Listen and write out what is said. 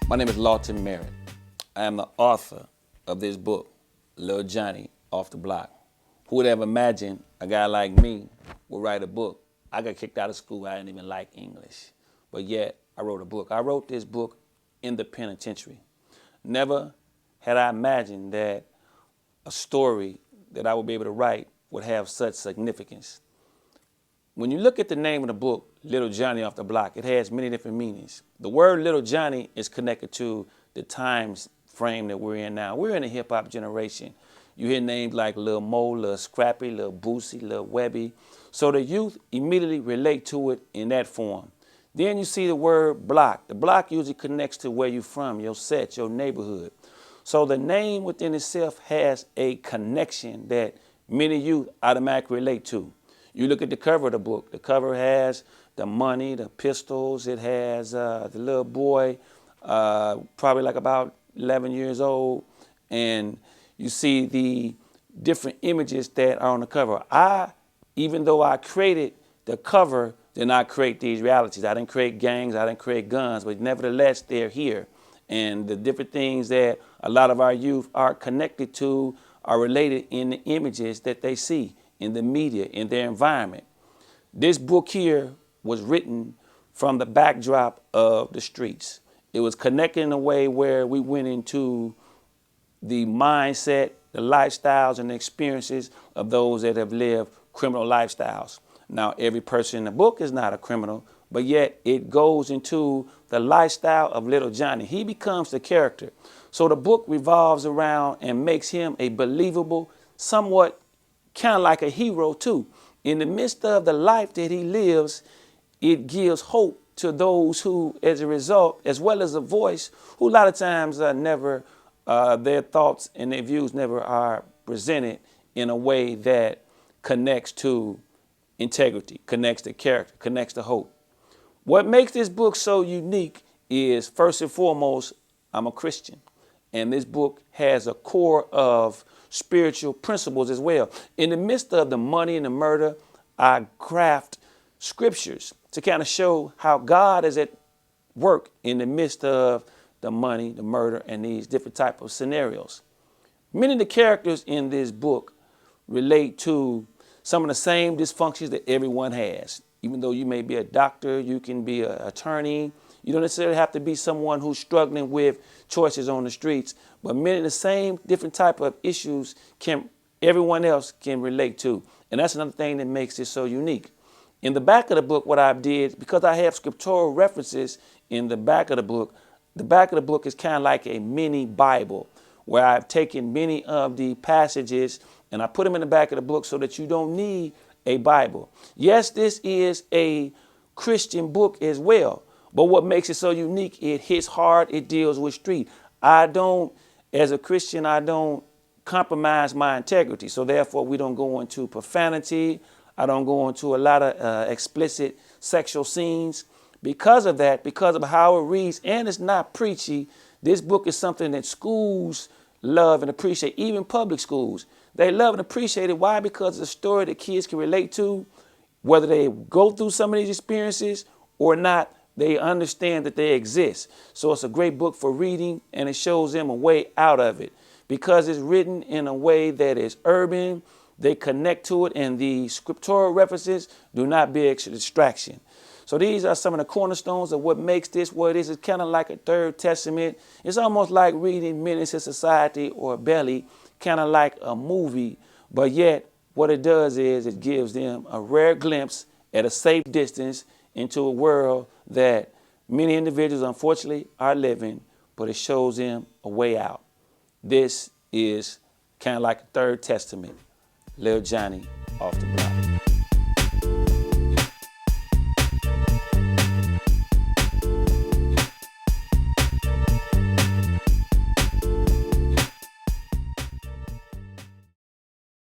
My name is Lawton Merritt. I am the author of this book, Lil Johnnie Off the Block. Who would have imagined a guy like me would write a book? I got kicked out of school. I didn't even like English. But yet, I wrote a book. I wrote this book in the penitentiary. Never had I imagined that a story that I would be able to write would have such significance. When you look at the name of the book, Lil Johnnie Off the Block, it has many different meanings. The word Lil Johnnie is connected to the times frame that we're in now. We're in a hip-hop generation. You hear names like Lil Mo, Lil Scrappy, Lil Boosie, Lil Webby. So the youth immediately relate to it in that form. Then you see the word block. The block usually connects to where you're from, your set, your neighborhood. So the name within itself has a connection that many youth automatically relate to. You look at the cover of the book. The cover has the money, the pistols. It has the little boy, probably like about 11 years old. And you see the different images that are on the cover. Even though I created the cover, did not create these realities. I didn't create gangs. I didn't create guns. But nevertheless, they're here. And the different things that a lot of our youth are connected to are related in the images that they see in the media, in their environment. This book here was written from the backdrop of the streets. It was connected in a way where we went into the mindset, the lifestyles, and the experiences of those that have lived criminal lifestyles. Now, every person in the book is not a criminal, but yet it goes into the lifestyle of Lil Johnnie. He becomes the character. So the book revolves around and makes him a believable, somewhat kind of like a hero too. In the midst of the life that he lives, it gives hope to those who, as a result, as well as a voice, who a lot of times their thoughts and their views never are presented in a way that connects to integrity, connects to character, connects to hope. What makes this book so unique is, first and foremost, I'm a Christian. And this book has a core of spiritual principles as well. In the midst of the money and the murder, I craft scriptures to kind of show how God is at work in the midst of the money, the murder, and these different type of scenarios. Many of the characters in this book relate to some of the same dysfunctions that everyone has. Even though you may be a doctor, you can be an attorney. You don't necessarily have to be someone who's struggling with choices on the streets, but many of the same different type of issues everyone else can relate to. And that's another thing that makes it so unique. In the back of the book, what I did, because I have scriptural references in the back of the book is kind of like a mini Bible, where I've taken many of the passages and I put them in the back of the book so that you don't need a Bible. Yes, this is a Christian book as well. But what makes it so unique, it hits hard, it deals with street. As a Christian, I don't compromise my integrity. So therefore, we don't go into profanity. I don't go into a lot of explicit sexual scenes. Because of that, because of how it reads, and it's not preachy, this book is something that schools love and appreciate, even public schools. They love and appreciate it. Why? Because it's a story that kids can relate to, whether they go through some of these experiences or not. They understand that they exist. So it's a great book for reading, and it shows them a way out of it. Because it's written in a way that is urban, they connect to it, and the scriptural references do not be a distraction. So these are some of the cornerstones of what makes this what it is. It's kind of like a third testament. It's almost like reading Menace to Society or Belly, kind of like a movie. But yet, what it does is it gives them a rare glimpse at a safe distance into a world that many individuals, unfortunately, are living, but it shows them a way out. This is kind of like a third testament. Lil Johnnie Off the Block.